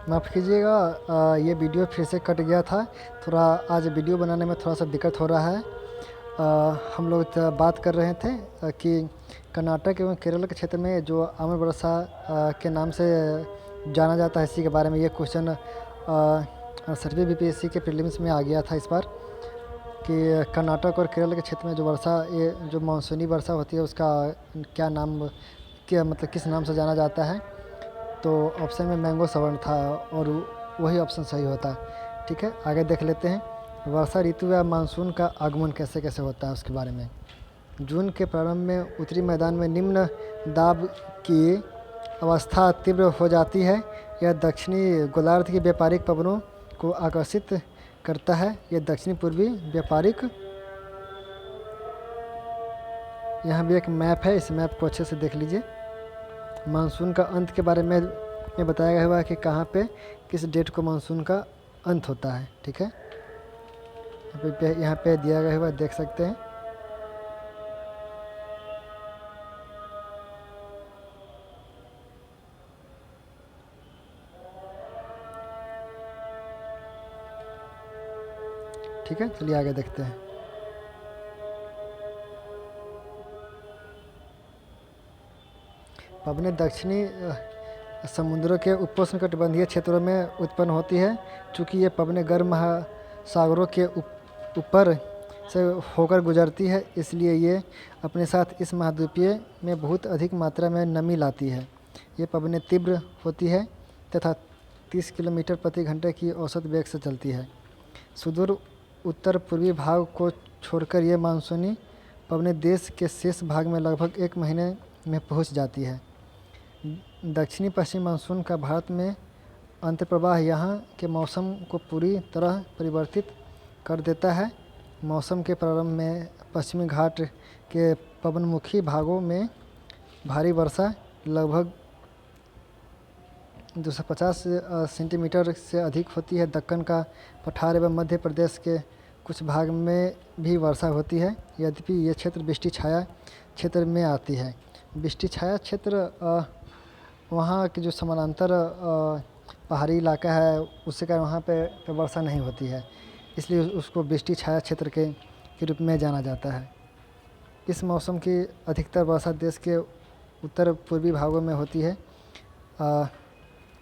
माफ़ कीजिएगा, ये वीडियो फिर से कट गया था। थोड़ा आज वीडियो बनाने में थोड़ा सा दिक्कत हो रहा है। हम लोग बात कर रहे थे कि कर्नाटक एवं केरल के क्षेत्र में जो अमर वर्षा के नाम से जाना जाता है, इसी के बारे में ये क्वेश्चन सर्वे बीपीएससी के प्रीलिम्स में आ गया था इस बार कि कर्नाटक और केरल के क्षेत्र में जो वर्षा, ये जो मानसूनी वर्षा होती है, उसका क्या नाम, क्या मतलब किस नाम से जाना जाता है। तो ऑप्शन में मैंगो सवर्ण था और वही ऑप्शन सही होता। ठीक है, आगे देख लेते हैं। वर्षा ऋतु या मानसून का आगमन कैसे कैसे होता है उसके बारे में। जून के प्रारंभ में उत्तरी मैदान में निम्न दाब की अवस्था तीव्र हो जाती है। यह दक्षिणी गोलार्ध की व्यापारिक पवनों को आकर्षित करता है। यह दक्षिणी पूर्वी व्यापारिक, यहाँ भी एक मैप है, इस मैप को अच्छे से देख लीजिए। मानसून का अंत के बारे में बताया गया हुआ है कि कहाँ पे किस डेट को मानसून का अंत होता है। ठीक है, यहाँ पे दिया गया हुआ देख सकते हैं। ठीक है, चलिए आगे देखते हैं। पवनें दक्षिणी समुद्रों के उपोष्णकटिबंधीय क्षेत्रों में उत्पन्न होती है। चूँकि ये पवनें गर्म महासागरों के ऊपर से होकर गुजरती है, इसलिए ये अपने साथ इस महाद्वीपीय में बहुत अधिक मात्रा में नमी लाती है। ये पवनें तीव्र होती है तथा 30 किलोमीटर प्रति घंटे की औसत वेग से चलती है। सुदूर उत्तर पूर्वी भाग को छोड़कर ये मानसूनी पवनें देश के शेष भाग में लगभग 1 महीने में पहुंच जाती है। दक्षिणी पश्चिम मानसून का भारत में अंतर्प्रवाह यहाँ के मौसम को पूरी तरह परिवर्तित कर देता है। मौसम के प्रारंभ में पश्चिमी घाट के पवनमुखी भागों में भारी वर्षा लगभग 250 सेंटीमीटर से अधिक होती है। दक्कन का पठार एवं मध्य प्रदेश के कुछ भाग में भी वर्षा होती है। यद्यपि ये क्षेत्र वृष्टि छाया क्षेत्र में आती है। वृष्टि छाया क्षेत्र वहाँ के जो समानांतर पहाड़ी इलाका है, उसके कारण वहाँ पे वर्षा नहीं होती है, इसलिए उसको वृष्टि छाया क्षेत्र के रूप में जाना जाता है। इस मौसम की अधिकतर वर्षा देश के उत्तर पूर्वी भागों में होती है।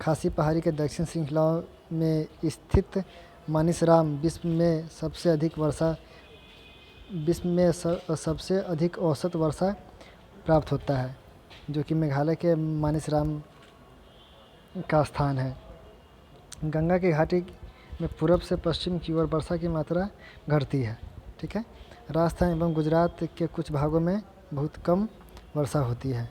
खासी पहाड़ी के दक्षिण श्रृंखलाओं में स्थित मानिसराम विश्व में सबसे अधिक औसत वर्षा प्राप्त होता है, जो कि मेघालय के मानिसराम का स्थान है। गंगा की घाटी में पूर्व से पश्चिम की ओर वर्षा की मात्रा घटती है। ठीक है, राजस्थान एवं गुजरात के कुछ भागों में बहुत कम वर्षा होती है।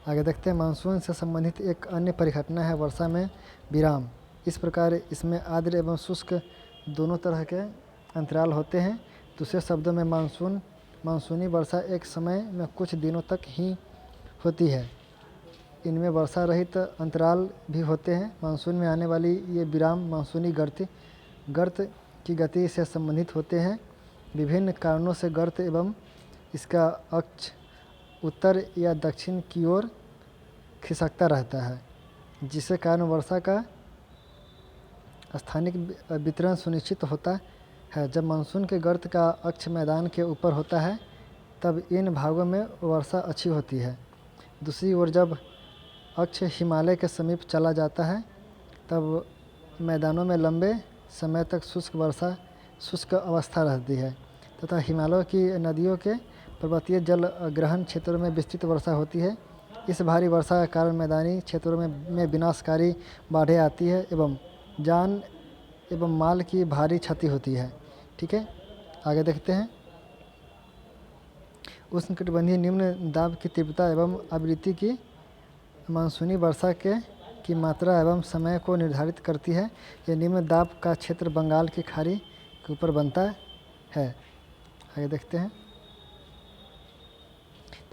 आगे देखते हैं। मानसून से संबंधित एक अन्य परिघटना है वर्षा में विराम। इस प्रकार इसमें आर्द्र एवं शुष्क दोनों तरह के अंतराल होते हैं। दूसरे शब्दों में मानसूनी वर्षा एक समय में कुछ दिनों तक ही होती है। इनमें वर्षा रहित अंतराल भी होते हैं। मानसून में आने वाली ये विराम मानसूनी गर्त की गति से संबंधित होते हैं। विभिन्न कारणों से गर्त एवं इसका अक्ष उत्तर या दक्षिण की ओर खिसकता रहता है, जिसके कारण वर्षा का स्थानिक वितरण सुनिश्चित होता है। जब मानसून के गर्त का अक्ष मैदान के ऊपर होता है, तब इन भागों में वर्षा अच्छी होती है। दूसरी ओर जब अक्ष हिमालय के समीप चला जाता है, तब मैदानों में लंबे समय तक शुष्क अवस्था रहती है तथा हिमालय की नदियों के पर्वतीय जल ग्रहण क्षेत्रों में विस्तृत वर्षा होती है। इस भारी वर्षा के कारण मैदानी क्षेत्रों में विनाशकारी बाढ़ें आती है एवं जान एवं माल की भारी क्षति होती है। ठीक है, आगे देखते हैं। उष्णकटिबंधीय निम्न दाब की तीव्रता एवं आवृत्ति की मानसूनी वर्षा की मात्रा एवं समय को निर्धारित करती है। यह निम्न दाब का क्षेत्र बंगाल की खाड़ी के ऊपर बनता है। आगे देखते हैं।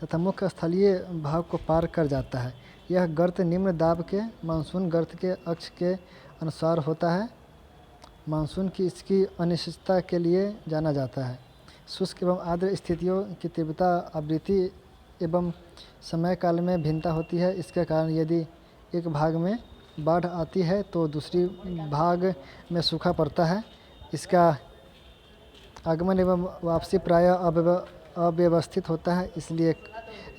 तथा मुख्य स्थलीय भाग को पार कर जाता है। यह गर्त निम्न दाब के मानसून गर्त के अक्ष के अनुसार होता है। मानसून की इसकी अनिश्चितता के लिए जाना जाता है। शुष्क एवं आर्द्र स्थितियों की तीव्रता, आवृत्ति एवं समय काल में भिन्नता होती है। इसके कारण यदि एक भाग में बाढ़ आती है तो दूसरी भाग में सूखा पड़ता है। इसका आगमन एवं वापसी प्रायः अव्यवस्थित होता है, इसलिए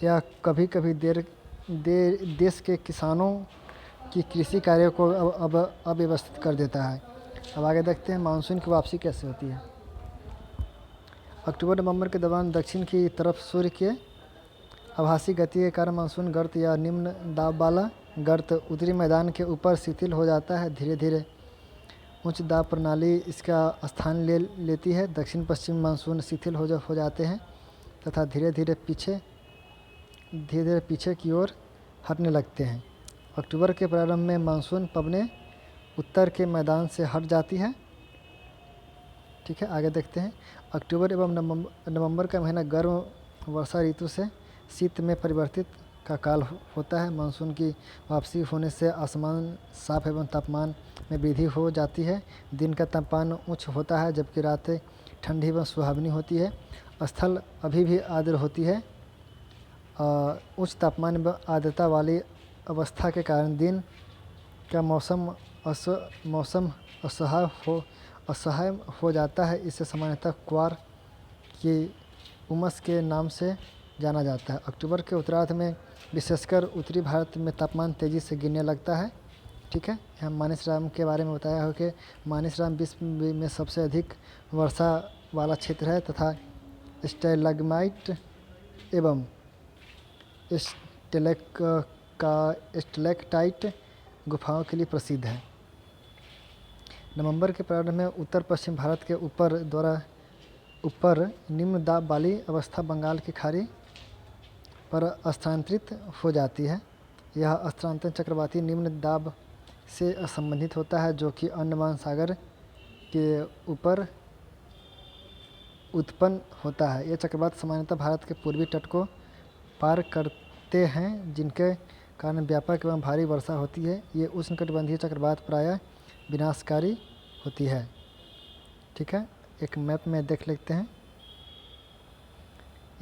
यह कभी कभी देश के किसानों की कृषि कार्यों को अब अव्यवस्थित कर देता है। अब आगे देखते हैं मानसून की वापसी कैसे होती है। अक्टूबर नवंबर के दौरान दक्षिण की तरफ सूर्य के आभासी गति के कारण मानसून गर्त या निम्न दाब वाला गर्त उत्तरी मैदान के ऊपर शिथिल हो जाता है। धीरे धीरे उच्च दाब प्रणाली इसका स्थान ले लेती है। दक्षिण पश्चिम मानसून शिथिल हो जाते हैं तथा धीरे धीरे पीछे की ओर हटने लगते हैं। अक्टूबर के प्रारंभ में मानसून पवनें उत्तर के मैदान से हट जाती है। ठीक है, आगे देखते हैं। अक्टूबर एवं नवंबर का महीना गर्म वर्षा ऋतु से शीत में परिवर्तित का काल होता है। मानसून की वापसी होने से आसमान साफ एवं तापमान में वृद्धि हो जाती है। दिन का तापमान उच्च होता है जबकि रातें ठंडी व सुहावनी होती है। स्थल अभी भी आर्द्र होती है। उच्च तापमान व आर्द्रता वाली अवस्था के कारण दिन का मौसम असह्य हो जाता है। इसे सामान्यतः क्वार की उमस के नाम से जाना जाता है। अक्टूबर के उत्तरार्ध में विशेषकर उत्तरी भारत में तापमान तेज़ी से गिरने लगता है। ठीक है, यहाँ मानसराम के बारे में बताया हो कि मानसराम विश्व में सबसे अधिक वर्षा वाला क्षेत्र है तथा स्टैलेग्माइट एवं स्टैलेक्टाइट गुफाओं के लिए प्रसिद्ध है। नवंबर के प्रारंभ में उत्तर पश्चिम भारत के ऊपर निम्न दाब वाली अवस्था बंगाल की खाड़ी पर स्थानांतरित हो जाती है। यह स्थानांतरण चक्रवाती निम्न दाब से संबंधित होता है जो कि अंडमान सागर के ऊपर उत्पन्न होता है। यह चक्रवात सामान्यतः भारत के पूर्वी तट को पार करते हैं जिनके कारण व्यापक एवं भारी वर्षा होती है। ये उष्णकटिबंधीय चक्रवात प्रायः विनाशकारी होती है। ठीक है, एक मैप में देख लेते हैं।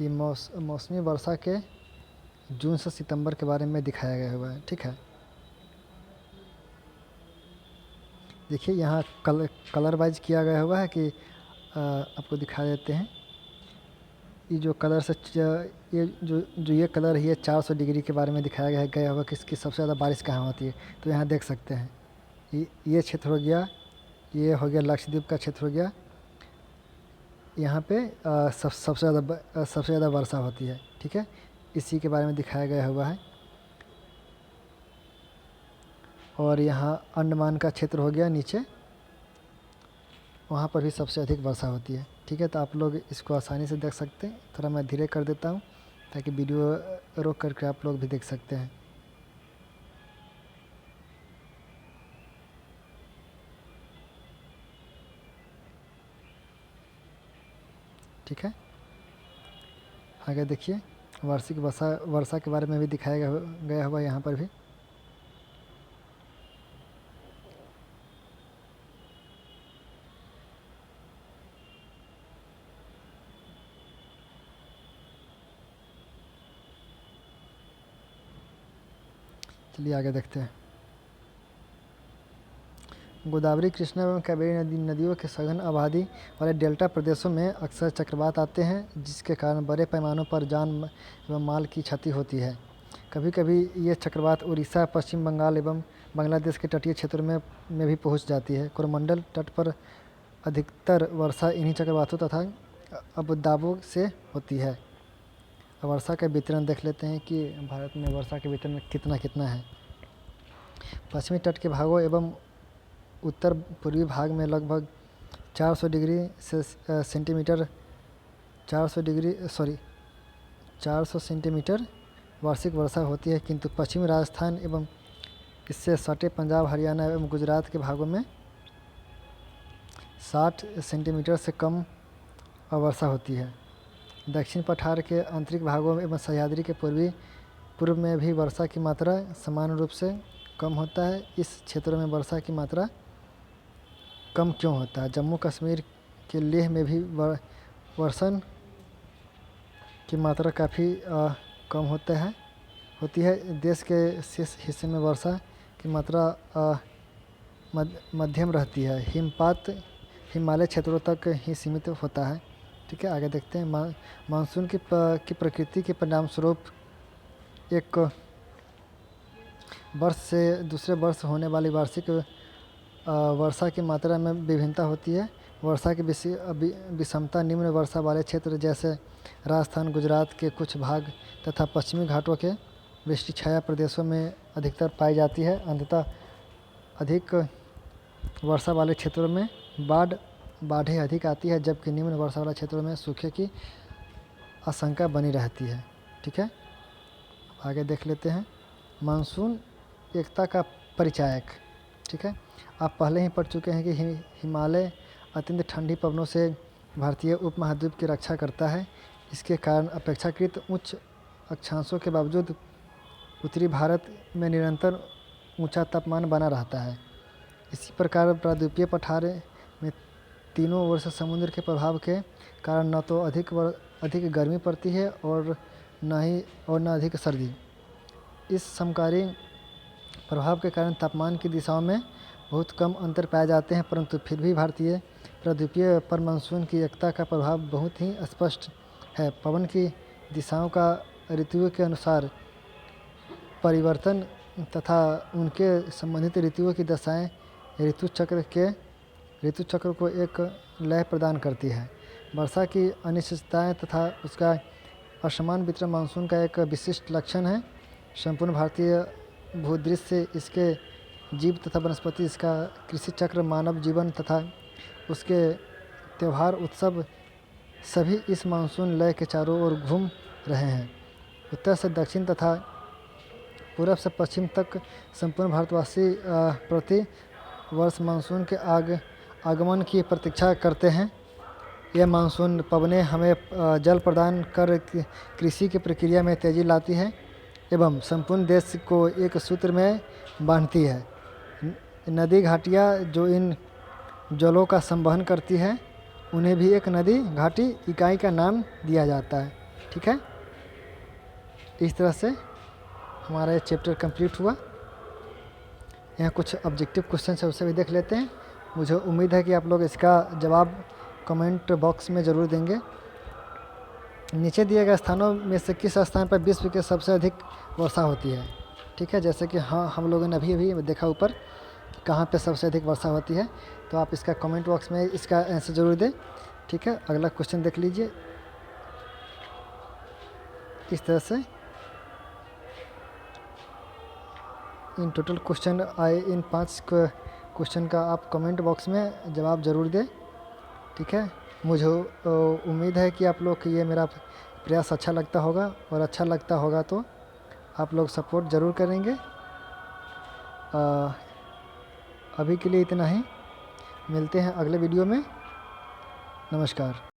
ये मौसमी वर्षा के जून से सितंबर के बारे में दिखाया गया हुआ है। ठीक है, देखिए यहाँ कलर वाइज किया गया हुआ है कि आपको दिखा देते हैं। ये जो कलर से ये कलर है ये 400 डिग्री के बारे में दिखाया गया हुआ कि इसकी सबसे ज़्यादा बारिश कहाँ होती है। तो यहाँ देख सकते हैं ये क्षेत्र हो गया, ये हो गया लक्षद्वीप का क्षेत्र हो गया। यहाँ पे सबसे ज़्यादा वर्षा होती है। ठीक है, इसी के बारे में दिखाया गया हुआ है। और यहाँ अंडमान का क्षेत्र हो गया नीचे, वहाँ पर भी सबसे अधिक वर्षा होती है। ठीक है, तो आप लोग इसको आसानी से देख सकते हैं। थोड़ा मैं धीरे कर देता हूँ ताकि वीडियो रोक करके आप लोग भी देख सकते हैं। ठीक है, आगे देखिए वार्षिक वर्षा के बारे में भी दिखाया गया हुआ यहाँ पर भी। चलिए आगे देखते हैं। गोदावरी, कृष्णा एवं कावेरी नदियों के सघन आबादी वाले डेल्टा प्रदेशों में अक्सर चक्रवात आते हैं जिसके कारण बड़े पैमानों पर जान एवं माल की क्षति होती है। कभी कभी ये चक्रवात उड़ीसा, पश्चिम बंगाल एवं बांग्लादेश के तटीय क्षेत्रों में भी पहुंच जाती है। कोरोमंडल तट पर अधिकतर वर्षा इन्हीं चक्रवातों तथा अवदाबों से होती है। वर्षा का वितरण देख लेते हैं कि भारत में वर्षा के वितरण कितना है। पश्चिमी तट के भागों एवं उत्तर पूर्वी भाग में लगभग 400 सेंटीमीटर वार्षिक वर्षा होती है, किंतु पश्चिमी राजस्थान एवं इससे सटे पंजाब, हरियाणा एवं गुजरात के भागों में 60 सेंटीमीटर से कम वर्षा होती है। दक्षिण पठार के आंतरिक भागों एवं सह्याद्री के पूर्व में भी वर्षा की मात्रा समान रूप से कम होता है। इस क्षेत्रों में वर्षा की मात्रा कम क्यों होता है? जम्मू कश्मीर के लेह में भी वर्षण की मात्रा काफ़ी कम होती है। देश के शेष हिस्से में वर्षा की मात्रा मध्यम रहती है। हिमपात हिमालय क्षेत्रों तक ही सीमित होता है। ठीक है, आगे देखते हैं। मानसून की प्रकृति के परिणाम स्वरूप एक वर्ष से दूसरे वर्ष होने वाली वार्षिक वर्षा की मात्रा में विभिन्नता होती है। वर्षा की विषमता निम्न वर्षा वाले क्षेत्र जैसे राजस्थान, गुजरात के कुछ भाग तथा पश्चिमी घाटों के वृष्टि छाया प्रदेशों में अधिकतर पाई जाती है। अंततः अधिक वर्षा वाले क्षेत्रों में बाढ़ें अधिक आती है, जबकि निम्न वर्षा वाले क्षेत्रों में सूखे की आशंका बनी रहती है। ठीक है, आगे देख लेते हैं। मानसून एकता का परिचायक। ठीक है, आप पहले ही पढ़ चुके हैं कि हिमालय अत्यंत ठंडी पवनों से भारतीय उपमहाद्वीप की रक्षा करता है। इसके कारण अपेक्षाकृत उच्च अक्षांशों के बावजूद उत्तरी भारत में निरंतर ऊंचा तापमान बना रहता है। इसी प्रकार प्रायद्वीपीय पठार में तीनों ओर से समुद्र के प्रभाव के कारण न तो अधिक गर्मी पड़ती है और न अधिक सर्दी। इस समकारी प्रभाव के कारण तापमान की दिशाओं में बहुत कम अंतर पाए जाते हैं, परंतु फिर भी भारतीय प्रायद्वीपीय पर मानसून की एकता का प्रभाव बहुत ही स्पष्ट है। पवन की दिशाओं का ऋतुओं के अनुसार परिवर्तन तथा उनके संबंधित ऋतुओं की दशाएं ऋतु चक्र को एक लय प्रदान करती है। वर्षा की अनिश्चितताएं तथा उसका असमान वितरण मानसून का एक विशिष्ट लक्षण है। संपूर्ण भारतीय भूदृश्य से इसके जीव तथा वनस्पति, इसका कृषि चक्र, मानव जीवन तथा उसके त्यौहार उत्सव सभी इस मानसून लय के चारों ओर घूम रहे हैं। उत्तर से दक्षिण तथा पूरब से पश्चिम तक संपूर्ण भारतवासी प्रति वर्ष मानसून के आगमन की प्रतीक्षा करते हैं। यह मानसून पवनें हमें जल प्रदान कर कृषि की प्रक्रिया में तेजी लाती है एवं संपूर्ण देश को एक सूत्र में बांधती है। नदी घाटियाँ जो इन जलों का संवहन करती है, उन्हें भी एक नदी घाटी इकाई का नाम दिया जाता है। ठीक है, इस तरह से हमारा ये चैप्टर कंप्लीट हुआ। यहाँ कुछ ऑब्जेक्टिव क्वेश्चन है, उसे भी देख लेते हैं। मुझे उम्मीद है कि आप लोग इसका जवाब कमेंट बॉक्स में ज़रूर देंगे। नीचे दिए गए स्थानों में से किस स्थान पर विश्व के सबसे अधिक वर्षा होती है? ठीक है, जैसे कि हम लोगों ने अभी देखा ऊपर कहाँ पे सबसे अधिक वर्षा होती है, तो आप इसका कमेंट बॉक्स में इसका आंसर ज़रूर दें। ठीक है, अगला क्वेश्चन देख लीजिए। इस तरह से इन टोटल क्वेश्चन आए, इन 5 क्वेश्चन का आप कमेंट बॉक्स में जवाब ज़रूर दें। ठीक है, मुझे उम्मीद है कि आप लोग को ये मेरा प्रयास अच्छा लगता होगा, और अच्छा लगता होगा तो आप लोग सपोर्ट ज़रूर करेंगे। अभी के लिए इतना ही, मिलते हैं अगले वीडियो में। नमस्कार।